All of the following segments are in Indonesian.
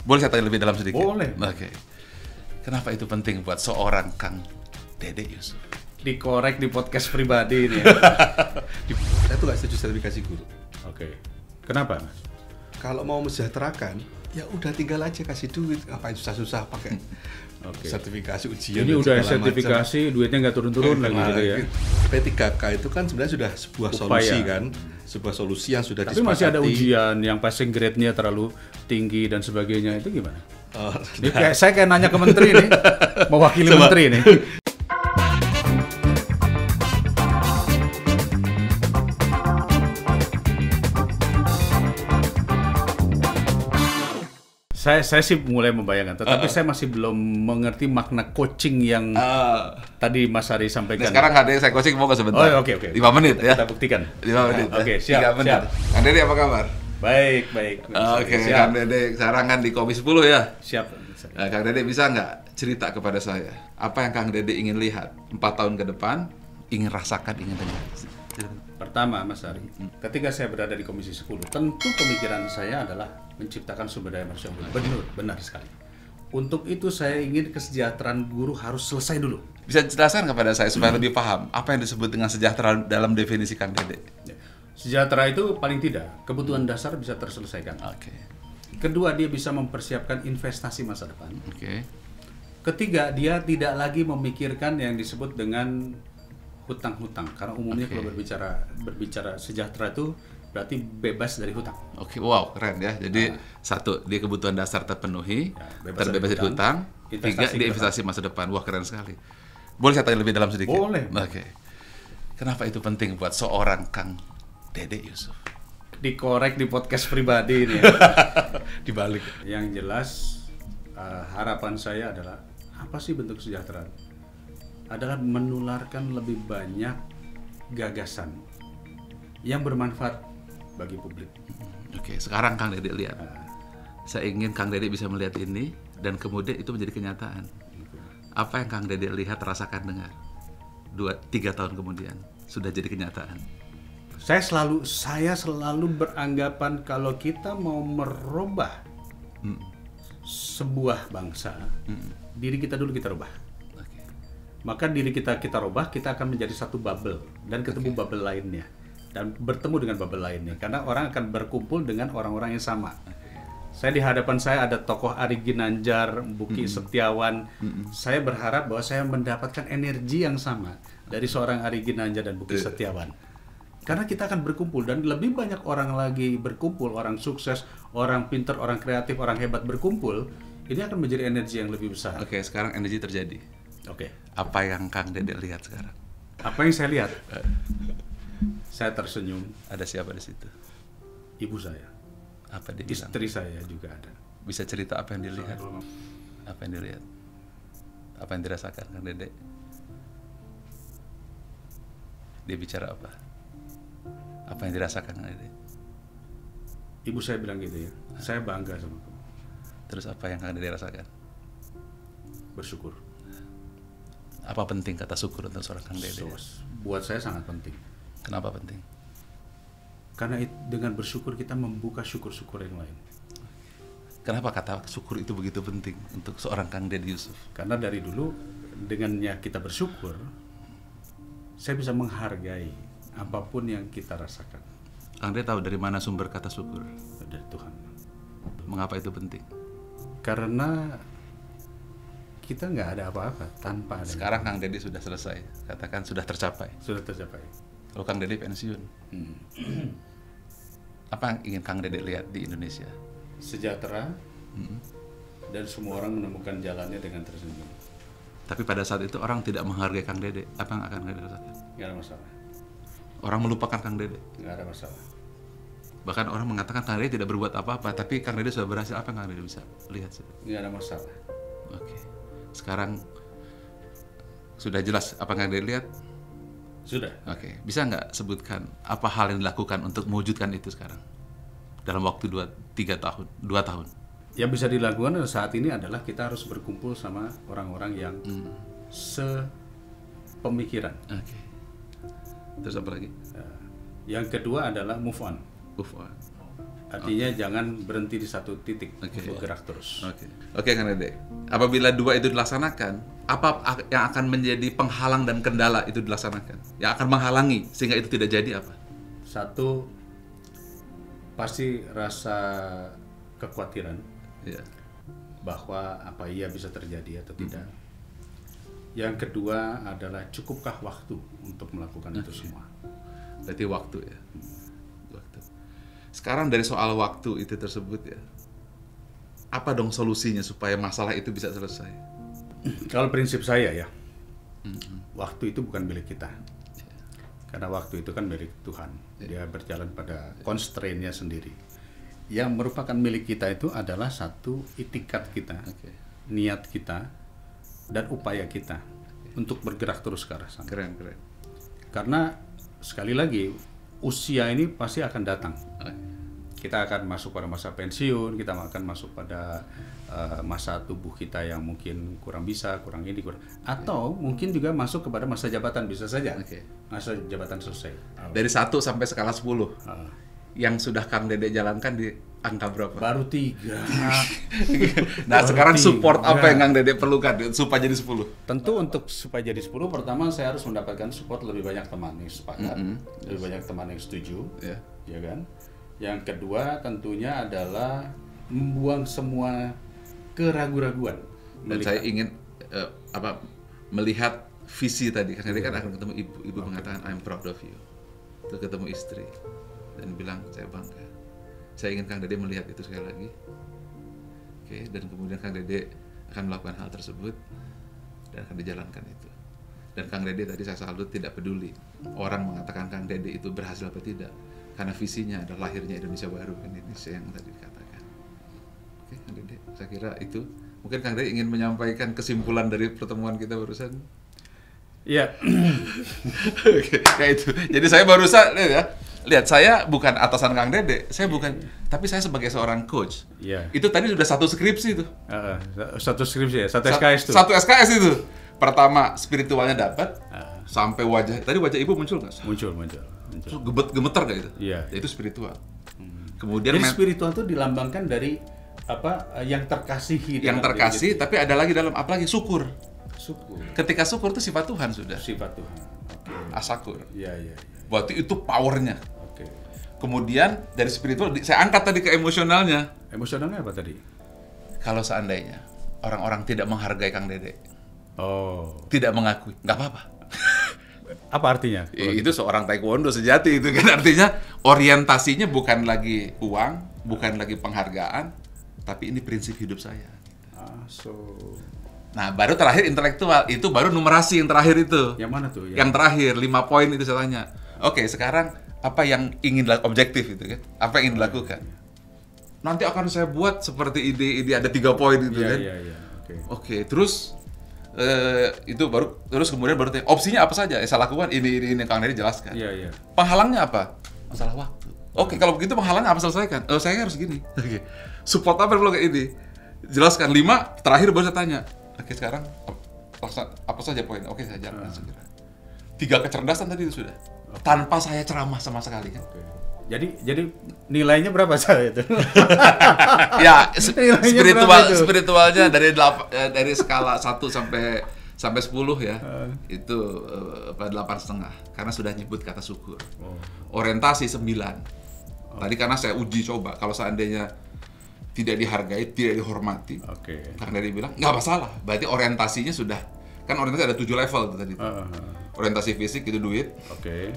Boleh saya tanya lebih dalam sedikit? Boleh. Oke. Kenapa itu penting buat seorang Kang Dede Yusuf? Dikorek di podcast pribadi ini. Saya tuh nggak setuju sertifikasi guru. Oke. Kenapa, Mas? Kalau mau mensejahterakan, ya udah tinggal aja kasih duit. Ngapain susah-susah pakai sertifikasi ujian. Ini dan udah segala sertifikasi, duitnya nggak turun-turun lagi gitu ya. P3K itu kan sebenarnya sudah sebuah Upaya. solusi kan, sebuah solusi yang sudah Tapi masih ada ujian yang passing grade-nya terlalu tinggi dan sebagainya. Itu gimana? Ini saya kayak nanya ke menteri nih, mewakili menteri nih. Saya sih mulai membayangkan, tetapi saya masih belum mengerti makna coaching yang tadi Mas Ari sampaikan. Nah, sekarang ada yang saya coaching mau ke sebentar. Oh, oke. 5 menit ya. Kita buktikan. 5 menit. Oke, ya. siap. 3 menit. Siap. Kang Dede apa kabar? Baik. Oke, Siap. Kang Dede sekarang kan di Komisi 10 ya. Siap. Nah, Kang Dede bisa nggak cerita kepada saya apa yang Kang Dede ingin lihat 4 tahun ke depan, ingin rasakan, ingin dengar? Pertama, Mas Ari, ketika saya berada di Komisi 10, tentu pemikiran saya adalah menciptakan sumber daya manusia unggul. Benar sekali. Untuk itu saya ingin kesejahteraan guru harus selesai dulu. Bisa jelaskan kepada saya supaya lebih paham apa yang disebut dengan sejahtera dalam definisi Kang Dede? Sejahtera itu paling tidak kebutuhan dasar bisa terselesaikan. Oke. Kedua, dia bisa mempersiapkan investasi masa depan. Oke. Ketiga, dia tidak lagi memikirkan yang disebut dengan hutang-hutang, karena umumnya kalau berbicara sejahtera itu berarti bebas dari hutang. Oke, wow, keren ya. Jadi satu, dia kebutuhan dasar terpenuhi, terbebas dari hutang. Tiga, dia investasi masa depan. Wah, keren sekali. Boleh saya tanya lebih dalam sedikit? Boleh. Oke. Kenapa itu penting buat seorang Kang Dede Yusuf? Dikorek di podcast pribadi ini. Dibalik. Yang jelas harapan saya adalah apa sih bentuk kesejahteraan? Adalah menularkan lebih banyak gagasan yang bermanfaat bagi publik. Oke, sekarang Kang Dede lihat. Saya ingin Kang Dede bisa melihat ini dan kemudian itu menjadi kenyataan. Apa yang Kang Dede lihat, rasakan, dengar 2-3 tahun kemudian sudah jadi kenyataan. Saya selalu beranggapan kalau kita mau merubah sebuah bangsa, diri kita dulu kita rubah. Maka diri kita rubah, kita akan menjadi satu bubble dan ketemu bubble lainnya dan bertemu dengan bubble lainnya karena orang akan berkumpul dengan orang-orang yang sama. Saya di hadapan saya ada tokoh Ari Ginanjar, Buki Setiawan. Saya berharap bahwa saya mendapatkan energi yang sama dari seorang Ari Ginanjar dan Buki Setiawan. Karena kita akan berkumpul dan lebih banyak orang lagi berkumpul, orang sukses, orang pintar, orang kreatif, orang hebat berkumpul, ini akan menjadi energi yang lebih besar. Oke, sekarang energi terjadi. Oke. Apa yang Kang Dede lihat sekarang? Apa yang saya lihat? Saya tersenyum. Ada siapa di situ? Ibu saya. Apa dia bilang? Istri saya juga ada. Bisa cerita apa yang dilihat? Apa yang dilihat? Apa yang dirasakan Kang Dede? Dia bicara apa? Apa yang dirasakan Kang Dede? Ibu saya bilang gitu ya. Saya bangga sama kamu. Terus apa yang Kang Dede rasakan? Bersyukur. Apa penting kata syukur untuk seorang Kang Dede? Buat saya sangat penting. Kenapa penting? Karena dengan bersyukur kita membuka syukur-syukur yang lain. Kenapa kata syukur itu begitu penting untuk seorang Kang Dede Yusuf? Karena dari dulu dengannya kita bersyukur, saya bisa menghargai apapun yang kita rasakan. Kang Dede tahu dari mana sumber kata syukur? Dari Tuhan. Mengapa itu penting? Karena kita nggak ada apa-apa tanpa ada. Sekarang Kang Dede sudah selesai, katakan sudah tercapai. Sudah tercapai. Kalau Kang Dede pensiun, apa yang ingin Kang Dede lihat di Indonesia? Sejahtera dan semua orang menemukan jalannya dengan tersenyum. Tapi pada saat itu orang tidak menghargai Kang Dede, apa yang akan Kang Dede rasakan? Nggak ada masalah. Orang melupakan Kang Dede. Nggak ada masalah. Bahkan orang mengatakan Kang Dede tidak berbuat apa-apa, tapi Kang Dede sudah berhasil. Apa yang Kang Dede bisa lihat? Nggak ada masalah. Oke. Sekarang sudah jelas apa yang Kang Dede lihat? Sudah. Oke. Bisa nggak sebutkan apa hal yang dilakukan untuk mewujudkan itu sekarang? Dalam waktu 2 tahun. Yang bisa dilakukan saat ini adalah kita harus berkumpul sama orang-orang yang sepemikiran. Oke. Terus apa lagi? Yang kedua adalah move on. Move on. Artinya jangan berhenti di satu titik, bergerak terus. Oke, Kang Dede. Apabila dua itu dilaksanakan, apa yang akan menjadi penghalang dan kendala itu dilaksanakan? Yang akan menghalangi sehingga itu tidak jadi apa? Satu, pasti rasa kekhawatiran bahwa apa iya bisa terjadi atau tidak. Yang kedua adalah cukupkah waktu untuk melakukan itu semua. Berarti waktu ya. Waktu. Sekarang dari soal waktu itu tersebut ya, apa dong solusinya supaya masalah itu bisa selesai? Kalau prinsip saya ya, waktu itu bukan milik kita. Karena waktu itu kan milik Tuhan. Dia berjalan pada constraint-nya sendiri. Yang merupakan milik kita itu adalah satu itikat kita, niat kita, dan upaya kita untuk bergerak terus ke arah sana. Keren. Karena sekali lagi, usia ini pasti akan datang. Kita akan masuk pada masa pensiun, kita akan masuk pada masa tubuh kita yang mungkin kurang bisa, atau mungkin juga masuk kepada masa jabatan, bisa saja. Masa jabatan selesai. Dari 1 sampai skala 10. Yang sudah Kang Dede jalankan di angka berapa? Baru 3. Nah, sekarang support apa yang Kang Dede perlukan supaya jadi 10? Tentu untuk supaya jadi 10, pertama saya harus mendapatkan support lebih banyak teman yang sepakat, lebih banyak teman yang setuju, ya kan? Yang kedua tentunya adalah membuang semua keraguan-raguan. Dan saya ingin melihat visi tadi. Kang Dede kan akan ketemu ibu mengatakan I'm proud of you. Terus ketemu istri dan bilang saya bangga. Saya ingin Kang Dede melihat itu sekali lagi. Dan kemudian Kang Dede akan melakukan hal tersebut dan akan dijalankan itu. Dan Kang Dede tadi saya salut, tidak peduli orang mengatakan Kang Dede itu berhasil atau tidak, karena visinya adalah lahirnya Indonesia baru, Indonesia yang tadi dikatakan. Kang Dede, saya kira itu. Mungkin Kang Dede ingin menyampaikan kesimpulan dari pertemuan kita barusan. Iya. Kayak itu. Jadi saya barusan lihat saya bukan atasan Kang Dede, saya bukan, tapi saya sebagai seorang coach. Itu tadi sudah satu skripsi itu. Satu skripsi ya, satu SKS itu. Satu SKS itu. Pertama spiritualnya dapat, sampai wajah. Tadi wajah ibu muncul nggak? Muncul. Terus gemeter kayak gitu. Iya. Itu spiritual. Kemudian jadi spiritual itu dilambangkan dari apa yang terkasihi. Yang terkasih, gitu. Tapi ada lagi dalam apa lagi? Syukur. Ketika syukur itu sifat Tuhan sudah. Sifat Tuhan. Asakur. Iya. Berarti itu powernya. Kemudian dari spiritual, saya angkat tadi ke emosionalnya. Emosionalnya apa tadi? Kalau seandainya orang-orang tidak menghargai Kang Dede, tidak mengakui, nggak apa-apa. Apa artinya? Itu seorang taekwondo sejati itu kan, artinya orientasinya bukan lagi uang, bukan lagi penghargaan, tapi ini prinsip hidup saya. Nah, baru terakhir intelektual, itu baru numerasi yang terakhir itu. Yang mana tuh? Yang terakhir, 5 poin itu saya tanya. Oke, sekarang apa yang ingin objektif itu kan? Apa yang ingin dilakukan? Nanti akan saya buat seperti ide ada 3 poin itu kan? Oke, terus itu baru, terus kemudian baru tanya, opsinya apa saja? Saya lakukan ini Kang Dede jelaskan. Penghalangnya apa? Masalah waktu. Oke, kalau begitu penghalangnya apa selesaikan? Saya harus gini. Support apa perlu kayak ini? Jelaskan 5, terakhir baru saya tanya. Oke, sekarang apa saja poin? Oke, saya jalankan segera. 3 kecerdasan tadi itu sudah. Tanpa saya ceramah sama sekali kan. Jadi nilainya berapa saya itu? Ya, spiritualnya dari skala 1 sampai 10 ya. Itu 8,5 karena sudah nyebut kata syukur. Orientasi 9. Tadi karena saya uji coba kalau seandainya tidak dihargai, tidak dihormati. Kang Dede bilang, nggak masalah. Berarti orientasinya sudah, kan orientasi ada 7 level itu tadi. Orientasi fisik itu duit.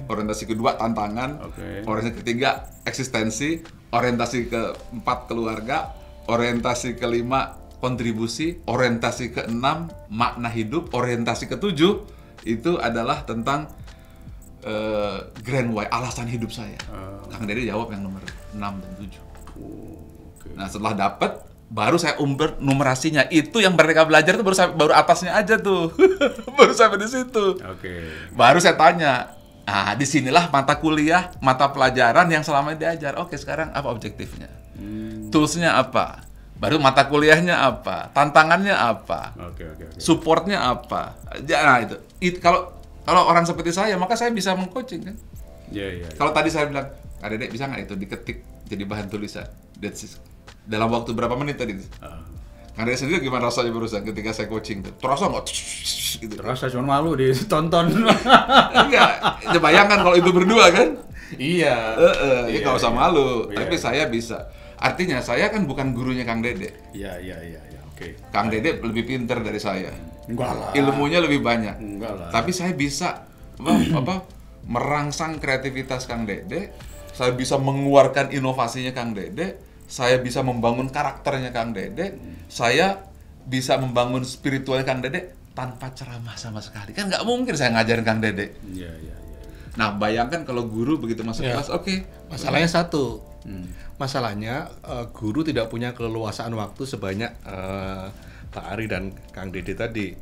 Orientasi kedua tantangan. Orientasi ketiga eksistensi. Orientasi keempat keluarga. Orientasi kelima kontribusi. Orientasi keenam makna hidup. Orientasi ketujuh itu adalah tentang grand why, alasan hidup saya. Kang Dede jawab yang nomor 6 dan 7. Nah, setelah dapat, baru saya numerasinya. Itu yang mereka belajar itu baru atasnya aja tuh. Baru sampai di situ. Baru saya tanya. Nah, disinilah mata kuliah, mata pelajaran yang selama ini diajar. Oke, sekarang apa objektifnya? Toolsnya apa? Baru mata kuliahnya apa? Tantangannya apa? Supportnya apa? Nah, itu kalau orang seperti saya, maka saya bisa meng-coaching kan. Kalau tadi saya bilang, Kak Dede bisa nggak itu diketik jadi bahan tulisan. Dalam waktu berapa menit tadi? Kang Dede sendiri gimana rasanya barusan ketika saya coaching tuh? Terasa nggak? Gitu. Terasa, cuma malu ditonton. Enggak, ya bayangkan kalau itu berdua kan? Iya. Ya nggak usah malu. Iya. Tapi saya bisa. Artinya saya kan bukan gurunya Kang Dede. Iya, oke. Kang Dede lebih pintar dari saya. Enggak lah. Ilmunya lebih banyak. Enggak lah. Tapi saya bisa merangsang kreativitas Kang Dede. Saya bisa mengeluarkan inovasinya Kang Dede. Saya bisa membangun karakternya Kang Dede. Saya bisa membangun spiritualnya Kang Dede tanpa ceramah sama sekali. Kan nggak mungkin saya ngajarin Kang Dede. Iya. Nah, bayangkan kalau guru begitu masuk kelas, oke. Masalahnya satu. Masalahnya guru tidak punya keleluasaan waktu sebanyak Pak Ari dan Kang Dede tadi.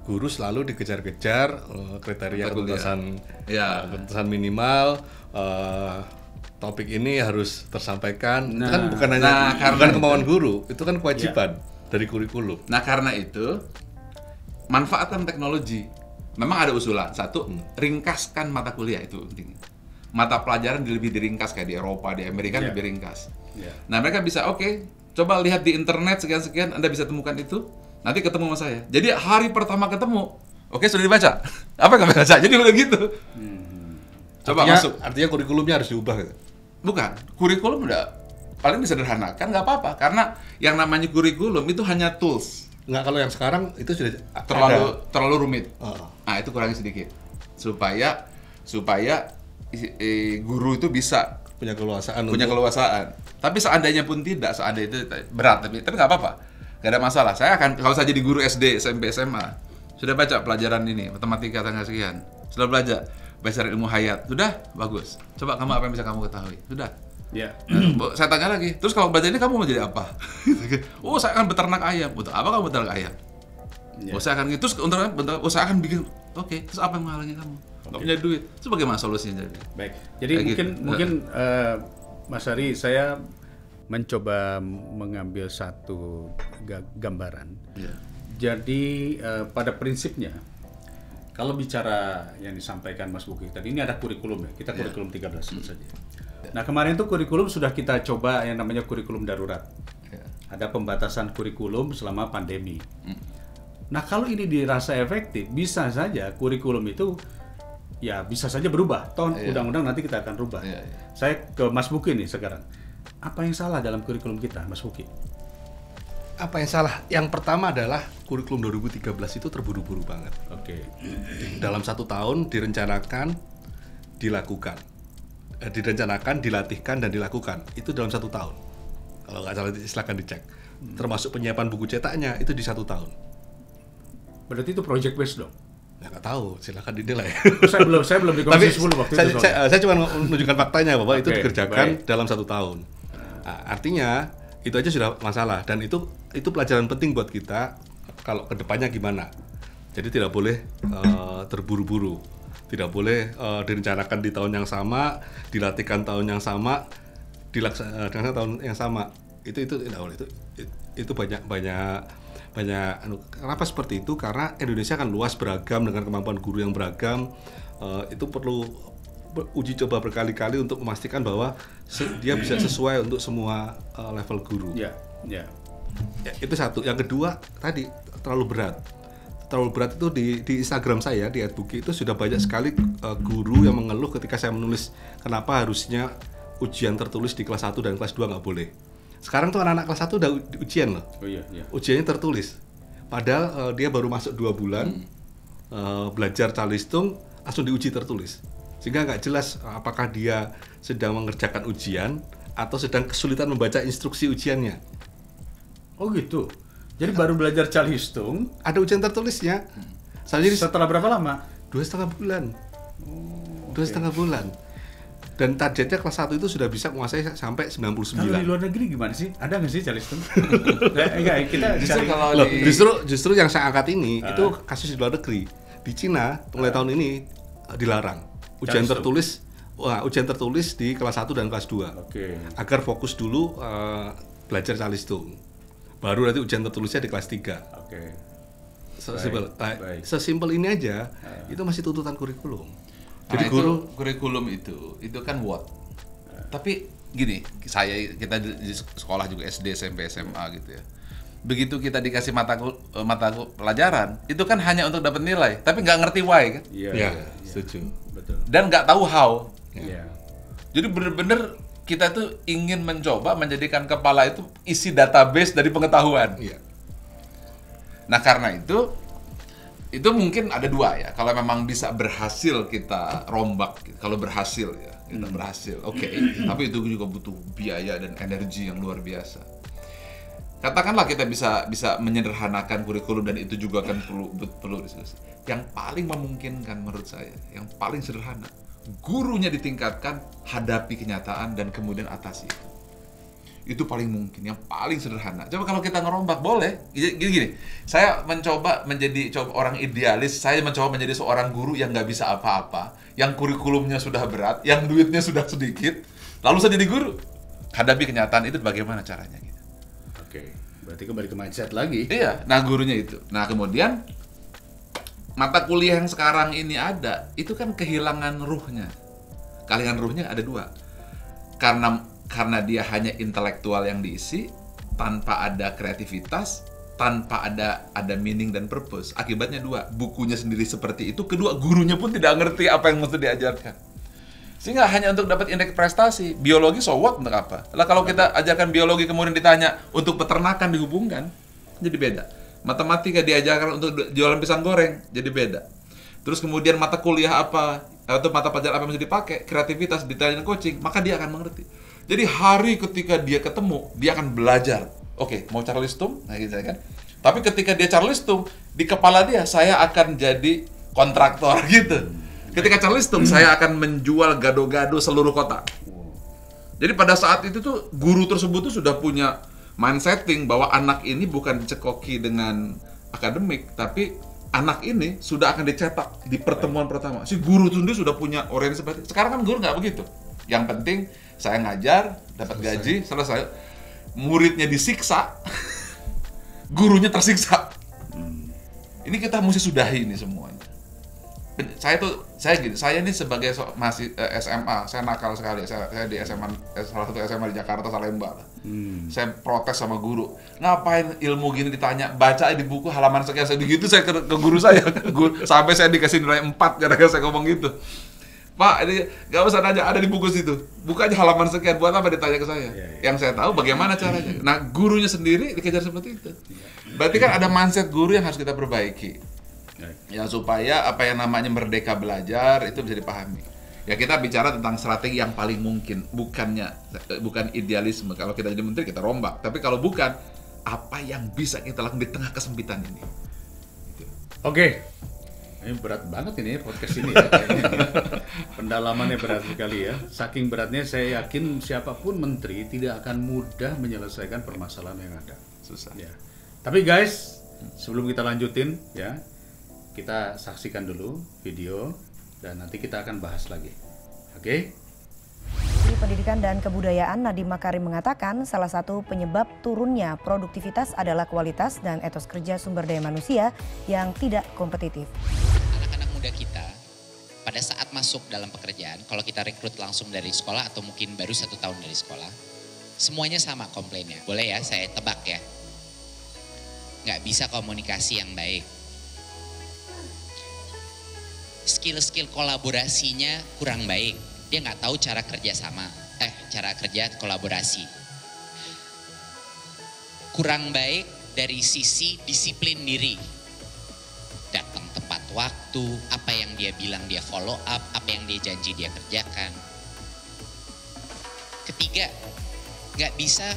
Guru selalu dikejar-kejar kriteria tuntutan minimal, topik ini harus tersampaikan. Itu kan bukan hanya bukan kemauan guru, itu kan kewajiban dari kurikulum. Nah, karena itu manfaatkan teknologi. Memang ada usulan. Satu, ringkaskan mata kuliah, itu penting. Mata pelajaran lebih diringkas, kayak di Eropa, di Amerika lebih ringkas. Nah, mereka bisa, oke, coba lihat di internet sekian-sekian, Anda bisa temukan itu, nanti ketemu sama saya. Jadi hari pertama ketemu, oke, sudah dibaca. Apa yang kamu baca? Jadi udah gitu. Coba masuk. Artinya kurikulumnya harus diubah. Bukan, kurikulum udah paling disederhanakan, nggak apa-apa. Karena yang namanya kurikulum itu hanya tools. Nggak, kalau yang sekarang itu sudah terlalu rumit. Nah, itu kurangi sedikit supaya guru itu bisa punya keluasaan. Tapi seandainya pun tidak, seandainya itu berat, tapi nggak apa-apa, nggak ada masalah. Saya akan, kalau saya jadi guru SD, SMP, SMA, sudah baca pelajaran ini, matematika tanggal sekian, sudah belajar ilmu hayat, sudah bagus. Coba kamu apa yang bisa kamu ketahui, sudah. Ya. Saya tanya lagi, terus kalau belajar ini kamu mau jadi apa? Oh, saya akan beternak ayam. Untuk apa kamu beternak ayam? Oh, saya akan gitu. Terus saya akan bikin. Oke, terus apa yang menghalangi kamu? Nggak punya duit. Terus bagaimana solusinya jadi? Baik. Jadi mungkin Mas Ari, saya mencoba mengambil satu gambaran. Jadi pada prinsipnya, kalau bicara yang disampaikan Mas Buki tadi, ini ada kurikulum ya. Kita kurikulum 13 saja. Nah, kemarin itu kurikulum sudah kita coba yang namanya kurikulum darurat. Ada pembatasan kurikulum selama pandemi. Nah, kalau ini dirasa efektif, bisa saja kurikulum itu ya bisa saja berubah. Undang-undang nanti kita akan rubah. Saya ke Mas Buki nih sekarang. Apa yang salah dalam kurikulum kita, Mas Buki? Apa yang salah? Yang pertama adalah kurikulum 2013 itu terburu-buru banget. Oke. Dalam 1 tahun direncanakan, dilakukan. Direncanakan, dilatihkan, dan dilakukan. Itu dalam 1 tahun. Kalau nggak salah, silakan dicek. Termasuk penyiapan buku cetaknya, itu di 1 tahun. Berarti itu project based dong? Nggak tahu, silakan dinilai. Saya belum di komisi 10 waktu itu. Saya cuma menunjukkan faktanya bahwa itu dikerjakan dalam 1 tahun. Nah, artinya, itu aja sudah masalah. Dan itu pelajaran penting buat kita, kalau kedepannya gimana. Jadi tidak boleh terburu-buru. Tidak boleh direncanakan di tahun yang sama, dilatihkan tahun yang sama, dilaksanakan tahun yang sama. Itu tidak boleh. Itu banyak. Kenapa seperti itu? Karena Indonesia kan luas, beragam, dengan kemampuan guru yang beragam. Itu perlu uji coba berkali-kali untuk memastikan bahwa dia bisa sesuai untuk semua level guru. Ya, itu satu. Yang kedua tadi terlalu berat itu di Instagram saya di @buki itu sudah banyak sekali guru yang mengeluh ketika saya menulis kenapa harusnya ujian tertulis di kelas 1 dan kelas 2 nggak boleh. Sekarang tuh anak-anak kelas 1 udah ujian loh. Ujiannya tertulis. Padahal dia baru masuk 2 bulan belajar calistung, langsung diuji tertulis. Sehingga nggak jelas apakah dia sedang mengerjakan ujian atau sedang kesulitan membaca instruksi ujiannya. Oh gitu. Jadi baru belajar calistung, ada ujian tertulisnya. Setelah berapa lama? 2,5 bulan. 2,5 bulan. Dan targetnya kelas 1 itu sudah bisa menguasai sampai 99. Kalau di luar negeri gimana sih? Ada nggak sih calistung? Justru yang saya angkat ini itu kasus di luar negeri. Di Cina mulai tahun ini dilarang ujian tertulis. Ujian tertulis di kelas 1 dan kelas 2. Agar fokus dulu belajar calistung. Baru nanti ujian tertulisnya di kelas 3. Sesimpel ini aja, itu masih tuntutan kurikulum. Jadi kurikulum itu kan what? Tapi gini, kita di sekolah juga SD, SMP, SMA gitu ya. Begitu kita dikasih mata pelajaran, itu kan hanya untuk dapat nilai, tapi nggak ngerti why kan? Iya, setuju. Betul. Dan nggak tahu how. Iya. Jadi bener-bener kita tuh ingin mencoba menjadikan kepala itu isi database dari pengetahuan. Iya. Nah karena itu mungkin ada dua ya. Kalau memang bisa berhasil kita rombak, kalau berhasil ya, kita berhasil, oke. Tapi itu juga butuh biaya dan energi yang luar biasa. Katakanlah kita bisa menyederhanakan kurikulum dan itu juga kan perlu diskusi. Yang paling memungkinkan menurut saya, yang paling sederhana, gurunya ditingkatkan, hadapi kenyataan dan kemudian atasi itu. Itu paling mungkin, yang paling sederhana. Coba kalau kita ngerombak, boleh. Gini, saya mencoba menjadi orang idealis, saya mencoba menjadi seorang guru yang nggak bisa apa-apa, yang kurikulumnya sudah berat, yang duitnya sudah sedikit, lalu saya jadi guru. Hadapi kenyataan itu bagaimana caranya gitu. Oke, berarti kembali ke mindset lagi. Iya, nah gurunya itu. Nah kemudian, mata kuliah yang sekarang ini ada, itu kan kehilangan ruhnya. Kehilangan ruhnya ada dua. Karena dia hanya intelektual yang diisi, tanpa ada kreativitas, tanpa ada meaning dan purpose. Akibatnya dua, bukunya sendiri seperti itu, kedua gurunya pun tidak ngerti apa yang mesti diajarkan. Sehingga hanya untuk dapat indeks prestasi, biologi so what untuk apa? Lah kalau kita ajarkan biologi kemudian ditanya untuk peternakan dihubungkan, jadi beda. Matematika diajarkan untuk jualan pisang goreng, jadi beda. Terus kemudian mata kuliah apa, atau mata pelajaran apa yang mesti dipakai, kreativitas, ditanya coaching, maka dia akan mengerti. Jadi hari ketika dia ketemu, dia akan belajar. Oke, mau Charleston, nah gitu kan. Tapi ketika dia Charleston, di kepala dia, saya akan jadi kontraktor gitu. Ketika Charleston, saya akan menjual gado-gado seluruh kota. Jadi pada saat itu tuh, guru tersebut tuh sudah punya mindsetting bahwa anak ini bukan dicekoki dengan akademik, tapi anak ini sudah akan dicetak di pertemuan pertama. Si guru sendiri sudah punya orientasi seperti itu. Sekarang kan guru nggak begitu. Yang penting saya ngajar, dapat gaji, selesai. Muridnya disiksa, gurunya tersiksa. Ini kita mesti sudahi ini semuanya. Saya ini sebagai masih SMA, saya nakal sekali. Saya di SMA, salah satu SMA di Jakarta, Salemba. Saya protes sama guru. Ngapain ilmu gini ditanya? Baca di buku halaman sekian. Begitu saya ke guru saya. Sampai saya dikasih nilai 4 gara-gara saya ngomong gitu. Pak, ini gak usah nanya, ada di buku situ. Buka aja halaman sekian, buat apa ditanya ke saya? Yang saya tahu bagaimana caranya. Nah, gurunya sendiri dikejar seperti itu. Berarti kan ada mindset guru yang harus kita perbaiki. Ya, supaya apa yang namanya merdeka belajar itu bisa dipahami. Ya kita bicara tentang strategi yang paling mungkin, bukan idealisme. Kalau kita jadi menteri kita rombak, tapi kalau bukan, apa yang bisa kita lakukan di tengah kesempitan ini? Oke. Ini berat banget ini podcast ini ya. Pendalamannya berat sekali ya. Saking beratnya saya yakin siapapun menteri tidak akan mudah menyelesaikan permasalahan yang ada. Susah. Ya. Tapi guys, sebelum kita lanjutin ya, kita saksikan dulu video dan nanti kita akan bahas lagi. Oke? Di Pendidikan dan Kebudayaan, Nadiem Makarim mengatakan salah satu penyebab turunnya produktivitas adalah kualitas dan etos kerja sumber daya manusia yang tidak kompetitif. Anak-anak muda kita pada saat masuk dalam pekerjaan, kalau kita rekrut langsung dari sekolah atau mungkin baru 1 tahun dari sekolah, semuanya sama komplainnya. Boleh ya, saya tebak ya. Nggak bisa komunikasi yang baik. Skill-skill kolaborasinya kurang baik. Dia nggak tahu cara kerja kolaborasi. Kurang baik dari sisi disiplin diri. Datang tepat waktu, apa yang dia bilang dia follow up, apa yang dia janji dia kerjakan. Ketiga, nggak bisa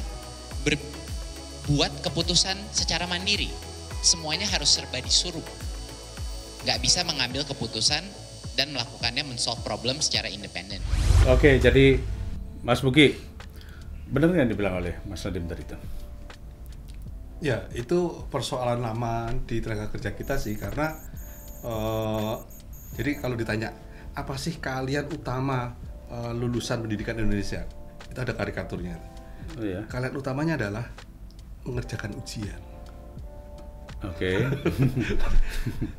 berbuat keputusan secara mandiri. Semuanya harus serba disuruh. Nggak bisa mengambil keputusan dan melakukannya men-solve problem secara independen. Oke, jadi Mas Buki, benar nggak yang dibilang oleh Mas Nadiem tadi itu? Ya, itu persoalan lama di tenaga kerja kita sih, karena jadi kalau ditanya apa sih keahlian utama lulusan pendidikan Indonesia, itu ada karikaturnya. Oh, ya? Keahlian utamanya adalah mengerjakan ujian. Oke.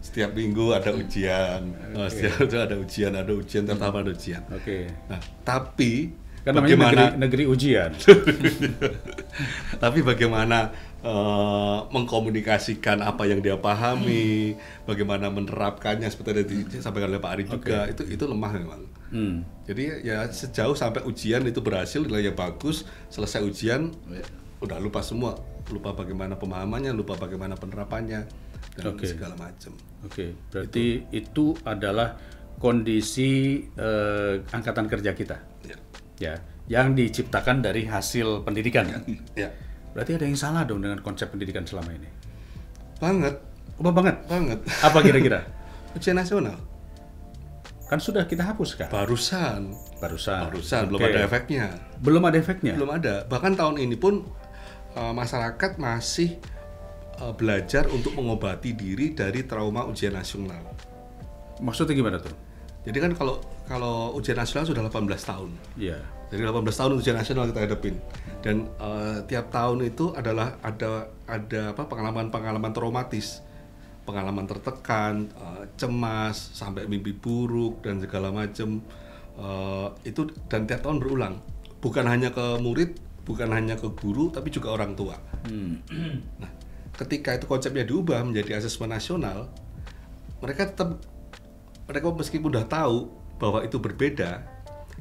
Setiap minggu ada ujian, setiap itu ada ujian, tiap tahun ada ujian. Oke. Nah, tapi Kan namanya negeri ujian. Tapi bagaimana mengkomunikasikan apa yang dia pahami, bagaimana menerapkannya seperti yang disampaikan oleh Pak Ari juga, itu lemah memang. Jadi ya sejauh sampai ujian itu berhasil, nilainya bagus, selesai ujian udah lupa semua, lupa bagaimana pemahamannya, lupa bagaimana penerapannya dan segala macam. Berarti itu adalah kondisi angkatan kerja kita, ya, yang diciptakan dari hasil pendidikan, kan? Ya. Berarti ada yang salah dong dengan konsep pendidikan selama ini. Banget. Banget. Apa kira-kira? Ujian nasional. Kan sudah kita hapus kan? Barusan. Belum ada efeknya. Belum ada efeknya. Belum ada. Bahkan tahun ini pun masyarakat masih belajar untuk mengobati diri dari trauma ujian nasional. Maksudnya gimana tuh? Jadi kan kalau ujian nasional sudah 18 tahun. Iya. Jadi 18 tahun ujian nasional kita hadapin. Dan tiap tahun itu adalah ada pengalaman traumatis. Pengalaman tertekan, cemas, sampai mimpi buruk dan segala macam. Itu dan tiap tahun berulang. Bukan hanya ke murid, bukan hanya ke guru, tapi juga orang tua. Nah, ketika itu konsepnya diubah menjadi asesmen nasional, mereka meskipun udah tahu bahwa itu berbeda,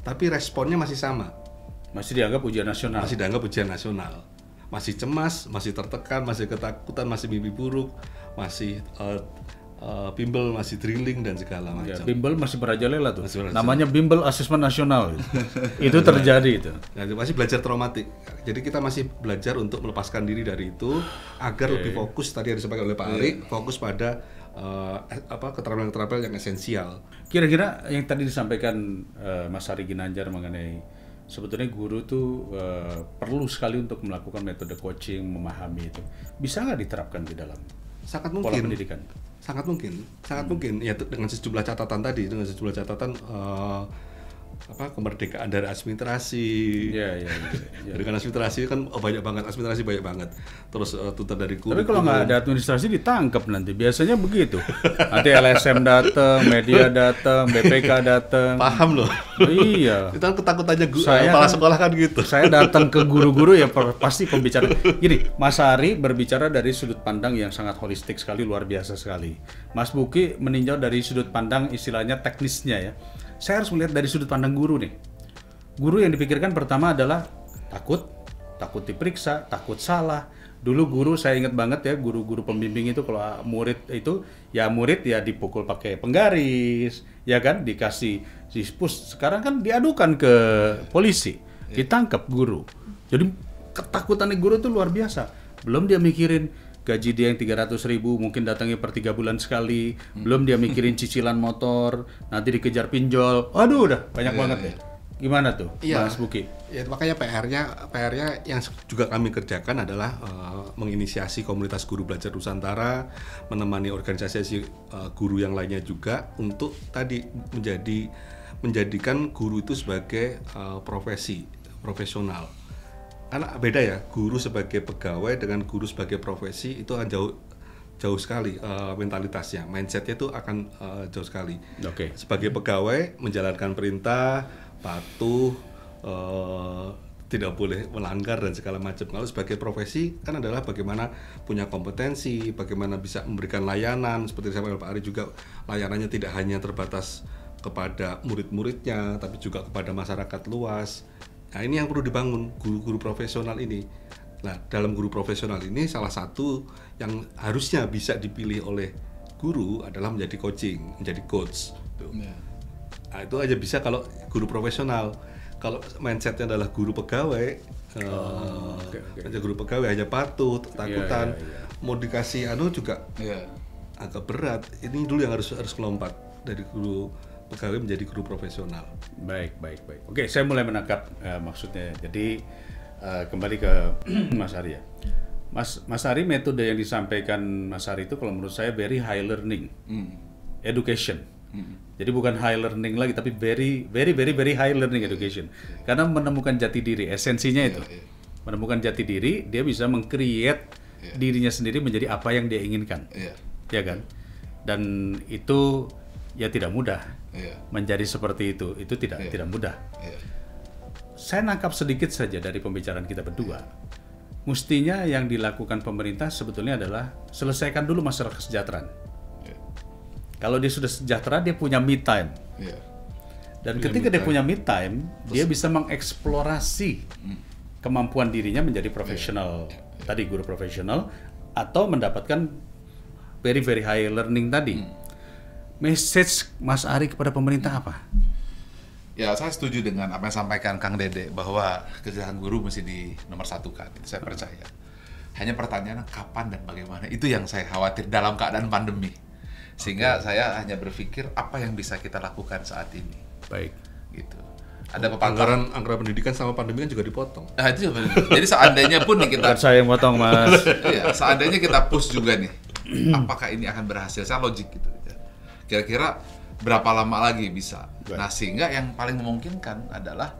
tapi responnya masih sama. Masih dianggap ujian nasional. Masih cemas, masih tertekan, masih ketakutan, masih mimpi buruk, masih bimbel, masih drilling dan segala macam. Ya, bimbel masih merajalela tuh. Namanya bimbel asesmen nasional. Itu terjadi itu. Nah, itu masih belajar traumatik. Jadi kita masih belajar untuk melepaskan diri dari itu agar lebih fokus, tadi yang disampaikan oleh Pak Ari, fokus pada keterampilan-keterampilan yang esensial. Kira-kira yang tadi disampaikan Mas Ari Ginanjar mengenai sebetulnya guru tuh perlu sekali untuk melakukan metode coaching, memahami itu. Bisa nggak diterapkan di dalam pola pendidikan? Sangat mungkin. Ya dengan sejumlah catatan tadi, kemerdekaan dari administrasi. Ya. Dengan administrasi kan banyak banget. Terus tuntutan dari guru. Tapi kalau nggak ada administrasi ditangkap nanti. Biasanya begitu. Nanti LSM datang, media datang, BPK datang. Paham loh. Iya. Itu kan ketakutannya kepala sekolah kan gitu. Saya datang ke guru-guru ya pasti pembicara. Gini, Mas Ari berbicara dari sudut pandang yang sangat holistik sekali, luar biasa sekali. Mas Buki meninjau dari sudut pandang istilahnya teknisnya ya. Saya harus melihat dari sudut pandang guru nih. Guru yang dipikirkan pertama adalah takut diperiksa, takut salah. Dulu guru saya ingat banget ya, guru-guru pembimbing itu kalau murid ya dipukul pakai penggaris, ya kan, dikasih dispus. Sekarang kan diadukan ke polisi, ditangkap guru. Jadi ketakutan guru itu luar biasa. Belum dia mikirin gaji dia yang 300.000 mungkin datangnya per 3 bulan sekali, belum dia mikirin cicilan motor, nanti dikejar pinjol. Aduh, udah banyak banget ya. Gimana tuh, Mas Buki? Ya, makanya PR-nya yang juga kami kerjakan adalah menginisiasi komunitas guru belajar Nusantara, menemani organisasi guru yang lainnya juga untuk tadi menjadikan guru itu sebagai profesional. Karena beda ya, guru sebagai pegawai dengan guru sebagai profesi itu akan jauh sekali mentalitasnya, mindsetnya itu akan jauh sekali. Sebagai pegawai menjalankan perintah, patuh, tidak boleh melanggar dan segala macam. Kalau sebagai profesi kan adalah bagaimana punya kompetensi, bagaimana bisa memberikan layanan, seperti saya Pak Ari juga, layanannya tidak hanya terbatas kepada murid-muridnya, tapi juga kepada masyarakat luas. Nah, ini yang perlu dibangun, guru-guru profesional ini. Nah, dalam guru profesional ini salah satu yang harusnya bisa dipilih oleh guru adalah menjadi coaching, menjadi coach. Nah, itu aja bisa kalau guru profesional. Kalau mindsetnya adalah guru pegawai, guru pegawai hanya patuh, takutan, mau dikasih juga agak berat. Ini dulu yang harus melompat dari guru pegawai menjadi guru profesional. Baik. Oke, saya mulai menangkap maksudnya. Jadi kembali ke Mas Ari ya. Mas Ari, metode yang disampaikan Mas Ari itu kalau menurut saya very high learning, education. Jadi bukan high learning lagi, tapi very high learning education. Karena menemukan jati diri, esensinya itu. Menemukan jati diri, dia bisa meng-create dirinya sendiri menjadi apa yang dia inginkan. Ya kan? Dan itu ya tidak mudah. Menjadi seperti itu tidak mudah. saya nangkap sedikit saja dari pembicaraan kita berdua. Mestinya yang dilakukan pemerintah sebetulnya adalah selesaikan dulu masalah kesejahteraan. Kalau dia sudah sejahtera, dia punya me time. Dan ketika dia punya me time, dia bisa mengeksplorasi kemampuan dirinya menjadi profesional. Tadi guru profesional atau mendapatkan very high learning tadi. Message Mas Ari kepada pemerintah apa? Ya, saya setuju dengan apa yang sampaikan Kang Dede bahwa kesejahteraan guru mesti di nomor satu kan. Itu saya percaya. Hanya pertanyaannya kapan dan bagaimana. Itu yang saya khawatir dalam keadaan pandemi. Sehingga saya hanya berpikir apa yang bisa kita lakukan saat ini. Baik. Gitu. Ada anggaran pendidikan sama pandemi kan juga dipotong. Nah, itu juga. Jadi seandainya pun nih kita saya yang potong, Mas. Iya, seandainya kita push juga nih. Apakah ini akan berhasil? Saya logik gitu. Kira-kira berapa lama lagi bisa? Nah, sehingga yang paling memungkinkan adalah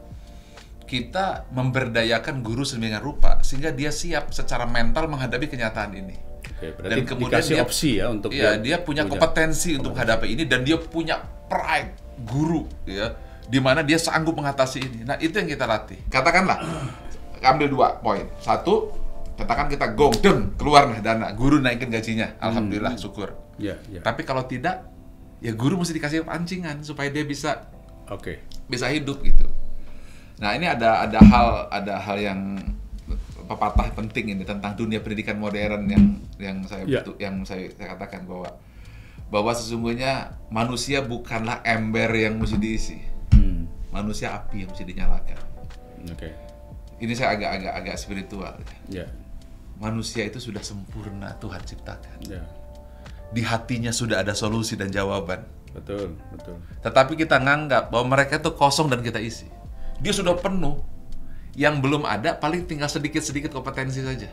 kita memberdayakan guru sedemikian rupa sehingga dia siap secara mental menghadapi kenyataan ini. Oke, berarti dan kemudian dikasih dia, opsi ya untuk dia punya kompetensi untuk menghadapi ini dan dia punya pride guru ya, di mana dia sanggup mengatasi ini. Nah, itu yang kita latih. Katakanlah ambil 2 poin. 1, katakan kita gong keluar dana, guru naikin gajinya. Alhamdulillah, syukur. Ya. Tapi kalau tidak, ya guru mesti dikasih pancingan supaya dia bisa bisa hidup gitu. Nah, ini ada hal yang pepatah penting ini tentang dunia pendidikan modern yang saya katakan bahwa sesungguhnya manusia bukanlah ember yang mesti diisi. Manusia api yang mesti dinyalakan. Ini saya agak spiritual. Manusia itu sudah sempurna Tuhan ciptakan. Di hatinya sudah ada solusi dan jawaban. Betul. Tetapi kita nganggap bahwa mereka itu kosong dan kita isi. Dia sudah penuh. Yang belum ada paling tinggal sedikit-sedikit kompetensi saja.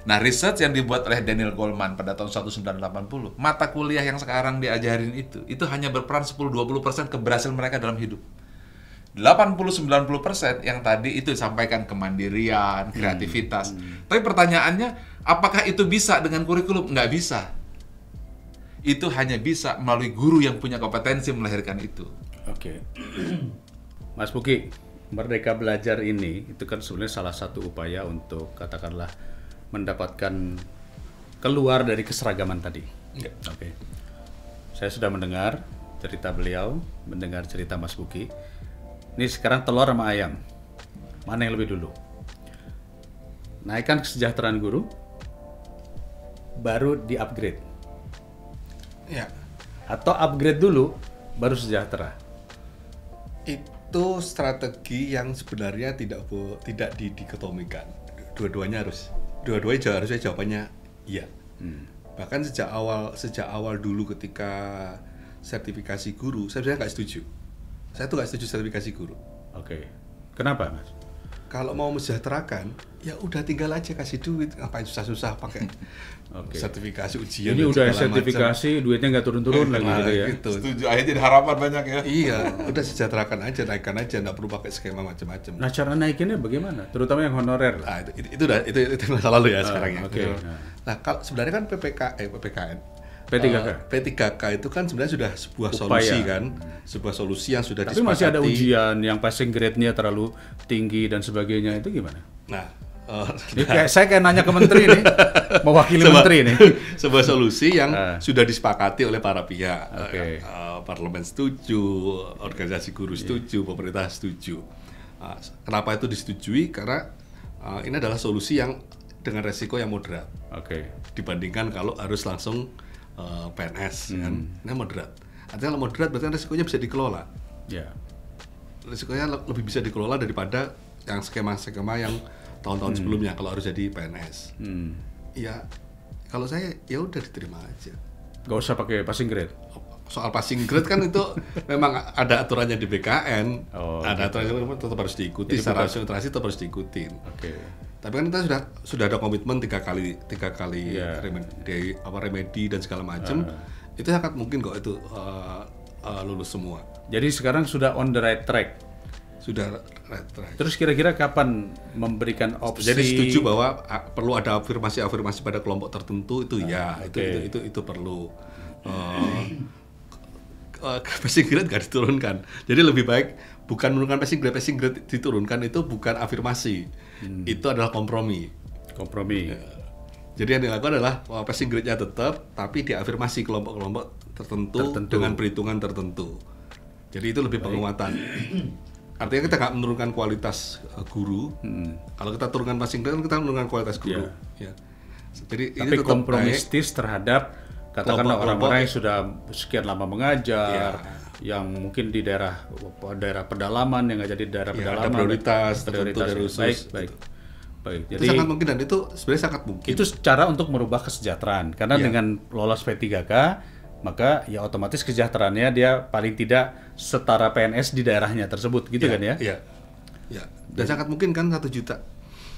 Nah, research yang dibuat oleh Daniel Goleman pada tahun 1980, mata kuliah yang sekarang diajarin itu hanya berperan 10-20% keberhasilan mereka dalam hidup. 80-90% yang tadi itu disampaikan kemandirian, kreativitas. Tapi pertanyaannya, apakah itu bisa dengan kurikulum? Nggak bisa. Itu hanya bisa melalui guru yang punya kompetensi melahirkan itu. Mas Puki, Merdeka Belajar ini itu kan sebenarnya salah satu upaya untuk katakanlah mendapatkan keluar dari keseragaman tadi. Saya sudah mendengar cerita beliau, mendengar cerita Mas Puki. Ini sekarang telur sama ayam. Mana yang lebih dulu? Naikkan kesejahteraan guru, baru di-upgrade. Atau upgrade dulu, baru sejahtera. Itu strategi yang sebenarnya tidak didikotomikan. Dua-duanya harusnya jawabannya iya. Bahkan sejak awal dulu ketika sertifikasi guru, saya sebenarnya nggak setuju. Saya tuh nggak setuju sertifikasi guru. Kenapa, Mas? Kalau mau mensejahterakan, ya udah tinggal aja kasih duit. Ngapain susah-susah pakai sertifikasi ujian. Ini udah sertifikasi, duitnya nggak turun-turun lagi gitu ya. Gitu. Setuju, akhirnya jadi harapan banyak ya. Iya, udah sejahterakan aja, naikkan aja, nggak perlu pakai skema macam-macam. Nah, cara naikinnya bagaimana? Terutama yang honorer. Nah, itu masa lalu ya sekarang ya. Nah, kalau sebenarnya kan P3K itu kan sebenarnya sudah sebuah solusi kan, sebuah solusi yang sudah disepakati. Tapi masih ada ujian yang passing grade-nya terlalu tinggi dan sebagainya, itu gimana? Nah, saya kayak nanya ke menteri nih, mewakili menteri nih. Sebuah solusi yang sudah disepakati oleh para pihak. Parlemen setuju, organisasi guru setuju, pemerintah setuju. Kenapa itu disetujui? Karena ini adalah solusi yang dengan resiko yang moderat. Dibandingkan kalau harus langsung PNS kan, ini moderat. Artinya kalau moderat berarti resikonya bisa dikelola. Risikonya lebih bisa dikelola daripada yang skema-skema yang tahun-tahun sebelumnya kalau harus jadi PNS. Ya, kalau saya ya udah diterima aja. Gak usah pakai passing grade. Soal passing grade kan itu memang ada aturannya di BKN. Ada aturannya tetap harus diikuti. Secara konsentrasi tetap harus diikutin. Tapi kan kita sudah ada komitmen 3 kali remedi dan segala macam. Itu sangat mungkin kok itu lulus semua. Jadi sekarang sudah on the right track. Sudah right track. Terus kira-kira kapan memberikan opsi? Jadi setuju bahwa perlu ada afirmasi pada kelompok tertentu itu itu perlu. Passing grade nggak diturunkan. Jadi lebih baik bukan menurunkan passing grade diturunkan itu bukan afirmasi, itu adalah kompromi. Jadi yang dilakukan adalah passing grade-nya tetap, tapi diafirmasi kelompok-kelompok tertentu dengan perhitungan tertentu. Jadi itu lebih penguatan. Artinya kita nggak menurunkan kualitas guru. Kalau kita turunkan passing grade, kita menurunkan kualitas guru. Ya. Jadi tapi ini kompromistis terhadap katakanlah orang-orang yang sudah sekian lama mengajar, yang mungkin di daerah pedalaman yang nggak jadi daerah pedalaman. Ada prioritas tertentu. Baik. Jadi Jadi sangat mungkin, dan itu sebenarnya sangat mungkin. itu cara untuk merubah kesejahteraan. Karena dengan lolos P3K, maka ya otomatis kesejahteraannya dia paling tidak setara PNS di daerahnya tersebut, gitu kan ya? Iya. Dan sangat mungkin kan 1 juta.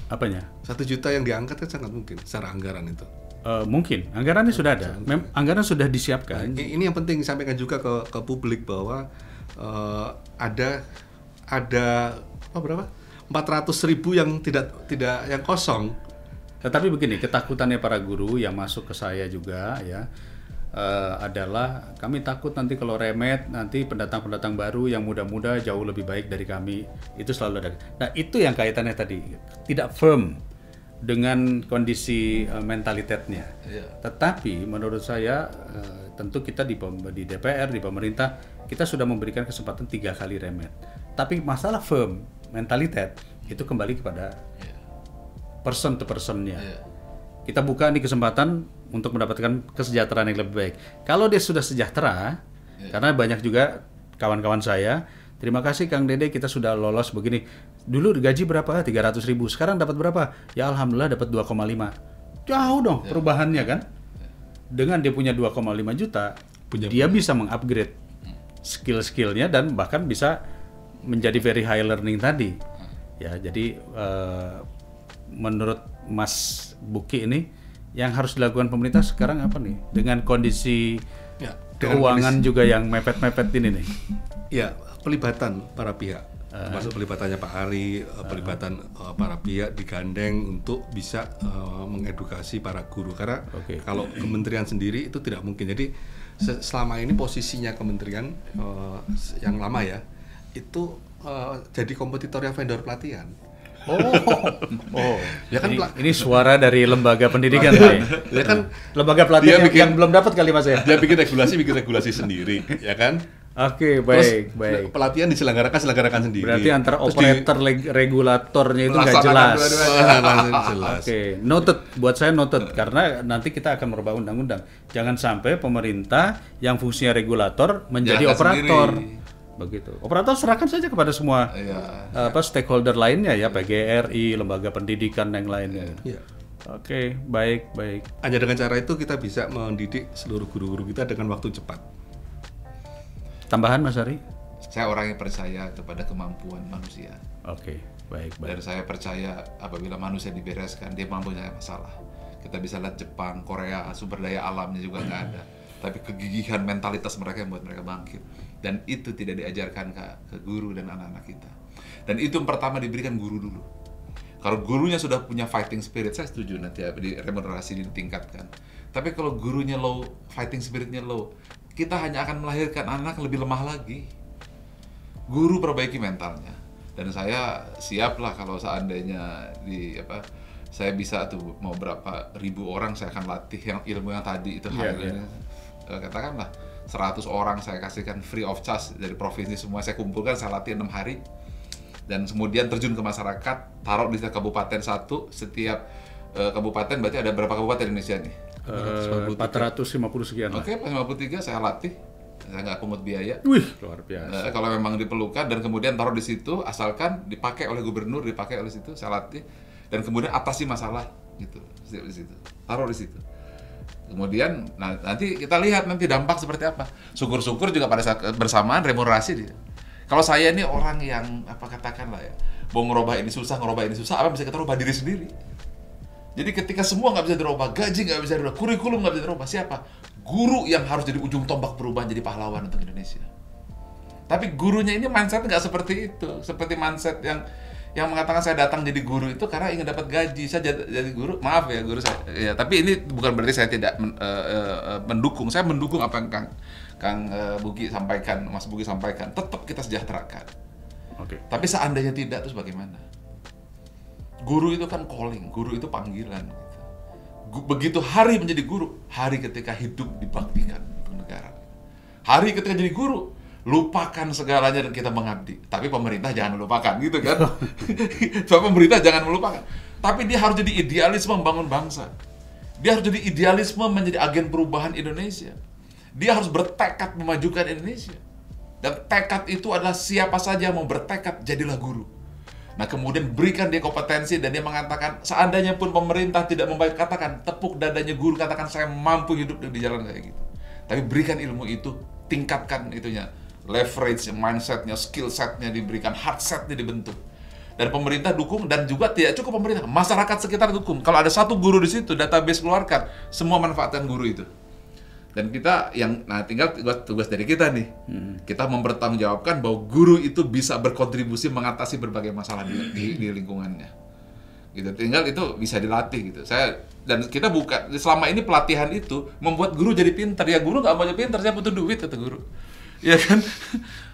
Apanya? 1 juta yang diangkat kan sangat mungkin secara anggaran itu. Mungkin anggarannya sudah ada, anggaran sudah disiapkan. Ini yang penting disampaikan juga ke publik bahwa ada berapa? 400.000 yang tidak yang kosong. Tetapi begini, ketakutannya para guru yang masuk ke saya juga ya adalah kami takut nanti kalau remet nanti pendatang-pendatang baru yang muda-muda jauh lebih baik dari kami, itu selalu ada. Nah itu yang kaitannya tadi tidak firm dengan kondisi mentalitasnya. Tetapi menurut saya tentu kita di DPR, di pemerintah kita sudah memberikan kesempatan 3 kali remet. Tapi masalah firm mentalitas itu kembali kepada person to personnya. Kita buka nih kesempatan untuk mendapatkan kesejahteraan yang lebih baik. Kalau dia sudah sejahtera, karena banyak juga kawan-kawan saya, terima kasih Kang Dede kita sudah lolos begini. Dulu gaji berapa? 300.000. Sekarang dapat berapa? Ya alhamdulillah dapat 2,5. Jauh dong perubahannya kan? Dengan dia punya 2,5 juta, dia bisa mengupgrade skill-skillnya dan bahkan bisa menjadi very high learning tadi. Ya, jadi menurut Mas Buki ini yang harus dilakukan pemerintah sekarang apa nih? Dengan kondisi keuangan juga yang mepet-mepet ini nih. Ya, pelibatan para pihak. Termasuk pelibatannya Pak Ari, pelibatan para pihak digandeng untuk bisa mengedukasi para guru. Karena kalau kementerian sendiri itu tidak mungkin. Jadi selama ini posisinya kementerian yang lama ya, itu jadi kompetitornya vendor pelatihan. Ya kan ini suara dari lembaga pendidikan ya kan lembaga pelatihan yang belum dapat kali Mas ya. Dia bikin regulasi sendiri, ya kan? Oke, baik. Pelatihan diselenggarakan sendiri. Berarti antara operator regulatornya itu nggak jelas. Oke, noted. Buat saya noted karena nanti kita akan merubah undang-undang. Jangan sampai pemerintah yang fungsinya regulator menjadi operator. Begitu. Operator serahkan saja kepada semua stakeholder lainnya ya, PGRI, lembaga pendidikan yang lainnya. Oke, baik. Hanya dengan cara itu kita bisa mendidik seluruh guru-guru kita dengan waktu cepat. Tambahan Mas Ari? Saya orang yang percaya kepada kemampuan manusia. Oke, baik. Dan saya percaya apabila manusia dibereskan, dia mampu menyelesaikan masalah. Kita bisa lihat Jepang, Korea, sumber daya alamnya juga nggak ada. Tapi kegigihan mentalitas mereka yang membuat mereka bangkit. Dan itu tidak diajarkan ke guru dan anak-anak kita. Dan itu yang pertama diberikan guru dulu. Kalau gurunya sudah punya fighting spirit, saya setuju nanti di remunerasi ditingkatkan. Tapi kalau gurunya low, fighting spiritnya low, kita hanya akan melahirkan anak lebih lemah lagi. Guru perbaiki mentalnya. Dan saya siap lah kalau seandainya saya bisa tuh mau berapa ribu orang saya akan latih yang ilmu yang tadi itu katakanlah 100 orang saya kasihkan free of charge dari provinsi semua saya kumpulkan, saya latih 6 hari dan kemudian terjun ke masyarakat, taruh di setiap kabupaten satu, setiap kabupaten berarti ada berapa kabupaten di Indonesia nih? 450 sekian. Oke, 453 saya latih, saya nggak pungut biaya. Wih, luar biasa. Kalau memang diperlukan dan kemudian taruh di situ, asalkan dipakai oleh gubernur, dipakai oleh situ, saya latih dan kemudian atasi masalah gitu di situ, taruh di situ. Kemudian nanti kita lihat nanti dampak seperti apa. Syukur-syukur juga pada saat bersamaan remunerasi dia. Kalau saya ini orang yang katakanlah ya, mau ngerubah ini susah, apa bisa kita rubah diri sendiri. Jadi ketika semua nggak bisa dirubah, gaji nggak bisa dirubah, kurikulum nggak bisa dirubah, siapa? Guru yang harus jadi ujung tombak perubahan, jadi pahlawan untuk Indonesia. Tapi gurunya ini mindset nggak seperti itu, seperti mindset yang mengatakan saya datang jadi guru itu karena ingin dapat gaji, saya jadi guru, maaf ya guru saya. Ya, tapi ini bukan berarti saya tidak mendukung, saya mendukung apa yang Kang Buki sampaikan, Mas Buki sampaikan, tetap kita sejahterakan. Oke. Tapi seandainya tidak, terus bagaimana? Guru itu kan calling, guru itu panggilan. Gitu. Begitu hari menjadi guru, hari ketika hidup dibaktikan untuk negara. Hari ketika jadi guru, lupakan segalanya dan kita mengabdi. Tapi pemerintah jangan melupakan, gitu kan? Pemerintah jangan melupakan. Tapi dia harus jadi idealisme membangun bangsa. Dia harus jadi idealisme menjadi agen perubahan Indonesia. Dia harus bertekad memajukan Indonesia. Dan tekad itu adalah siapa saja yang mau bertekad, jadilah guru. Nah kemudian berikan dia kompetensi dan dia mengatakan, seandainya pun pemerintah tidak membayar, katakan, tepuk dadanya guru, katakan saya mampu hidup di jalan kayak gitu. Tapi berikan ilmu itu, tingkatkan itunya, leverage, mindsetnya, skill setnya diberikan, hard setnya dibentuk. Dan pemerintah dukung, dan juga tidak cukup pemerintah, masyarakat sekitar dukung. Kalau ada satu guru di situ, database keluarkan, semua manfaatkan guru itu. Dan kita tinggal tugas dari kita nih, kita mempertanggungjawabkan bahwa guru itu bisa berkontribusi mengatasi berbagai masalah di lingkungannya. Gitu, tinggal itu bisa dilatih gitu. Dan kita selama ini pelatihan itu membuat guru jadi pintar. Ya guru nggak mau jadi pintar, saya butuh duit kata guru. Ya kan,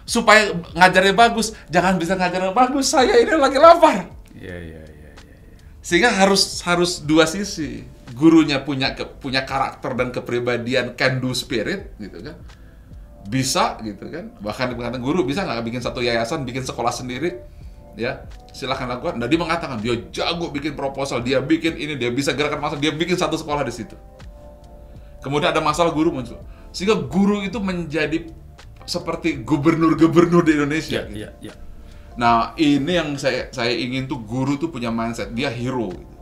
supaya ngajarnya bagus, jangan bisa ngajarnya bagus. Saya ini lagi lapar. Iya. Sehingga harus dua sisi. Gurunya punya karakter dan kepribadian can do spirit gitu kan, bisa gitu kan, bahkan mengatakan guru bisa nggak bikin satu yayasan, bikin sekolah sendiri, ya silahkan lakukan. Nah dia mengatakan dia jago bikin proposal, dia bikin ini, dia bisa gerakan massa, dia bikin satu sekolah di situ. Kemudian ada masalah guru muncul, sehingga guru itu menjadi seperti gubernur-gubernur di Indonesia. Iya. Nah ini yang saya ingin tuh, guru tuh punya mindset dia hero. Gitu.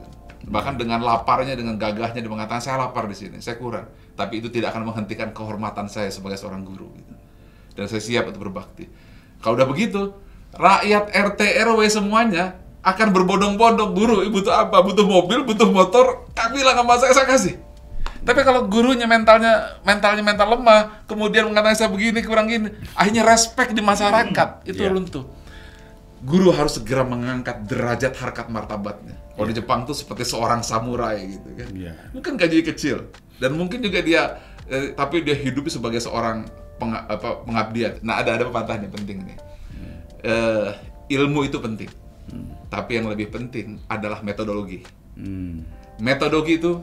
Bahkan dengan laparnya, dengan gagahnya dia mengatakan saya lapar di sini, saya kurang. Tapi itu tidak akan menghentikan kehormatan saya sebagai seorang guru. Gitu. Dan saya siap untuk berbakti. Kalau udah begitu, rakyat RT RW semuanya akan berbondong-bondong, guru butuh apa? Butuh mobil, butuh motor, tak bilang sama saya kasih. Tapi kalau gurunya mental lemah, kemudian mengatakan saya begini, kurang gini, akhirnya respect di masyarakat itu runtuh. Guru harus segera mengangkat derajat harkat martabatnya. Kalau di Jepang tuh seperti seorang samurai gitu kan. Mungkin gaji kecil dan mungkin juga dia tapi dia hidup sebagai seorang pengabdian. Nah, ada pepatah nih penting nih. Ilmu itu penting. Tapi yang lebih penting adalah metodologi. Metodologi itu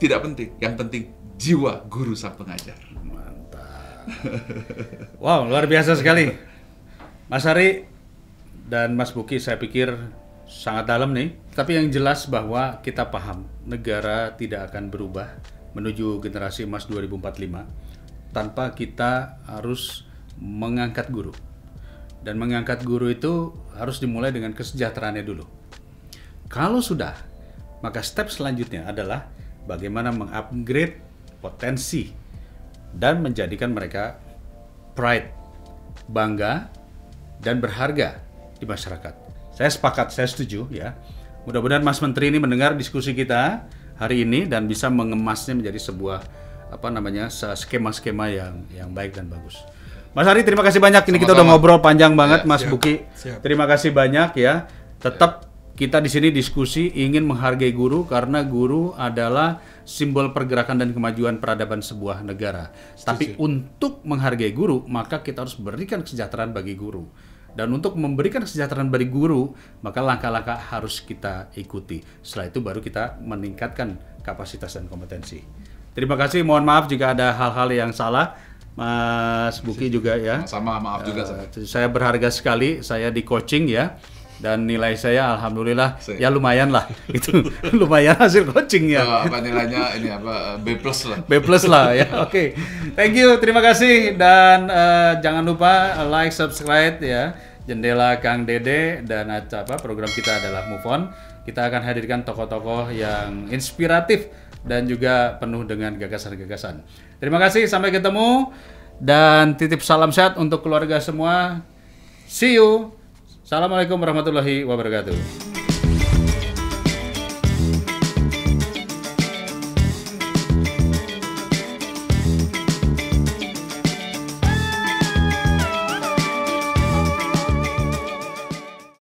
tidak penting. Yang penting jiwa guru sang pengajar. Mantap. Wow, luar biasa sekali. Mas Ari dan Mas Buki, saya pikir sangat dalam nih. Tapi yang jelas bahwa kita paham negara tidak akan berubah menuju generasi emas 2045 tanpa kita harus mengangkat guru. Dan mengangkat guru itu harus dimulai dengan kesejahteraannya dulu. Kalau sudah, maka step selanjutnya adalah bagaimana mengupgrade potensi dan menjadikan mereka pride, bangga, dan berharga di masyarakat. Saya sepakat, saya setuju ya. Mudah-mudahan Mas Menteri ini mendengar diskusi kita hari ini dan bisa mengemasnya menjadi sebuah skema-skema yang baik dan bagus. Mas Ari, terima kasih banyak. Ini kita udah ngobrol panjang banget, Mas Buki. Terima kasih banyak ya. Tetap kita di sini diskusi ingin menghargai guru karena guru adalah simbol pergerakan dan kemajuan peradaban sebuah negara. Tapi untuk menghargai guru, maka kita harus berikan kesejahteraan bagi guru. Dan untuk memberikan kesejahteraan bagi guru, maka langkah-langkah harus kita ikuti. Setelah itu baru kita meningkatkan kapasitas dan kompetensi. Terima kasih, mohon maaf jika ada hal-hal yang salah. Mas Buki juga ya. Sama maaf juga. Saya berharga sekali, saya di coaching ya. Dan nilai saya alhamdulillah ya lumayan lah. Itu lumayan hasil coachingnya. Apa nilainya ini B+ lah. B+ lah ya. Oke. Thank you, terima kasih dan jangan lupa like, subscribe ya. Jendela Kang Dede dan program kita adalah Move On. Kita akan hadirkan tokoh-tokoh yang inspiratif dan juga penuh dengan gagasan-gagasan. Terima kasih, sampai ketemu dan titip salam sehat untuk keluarga semua. See you. Assalamualaikum warahmatullahi wabarakatuh.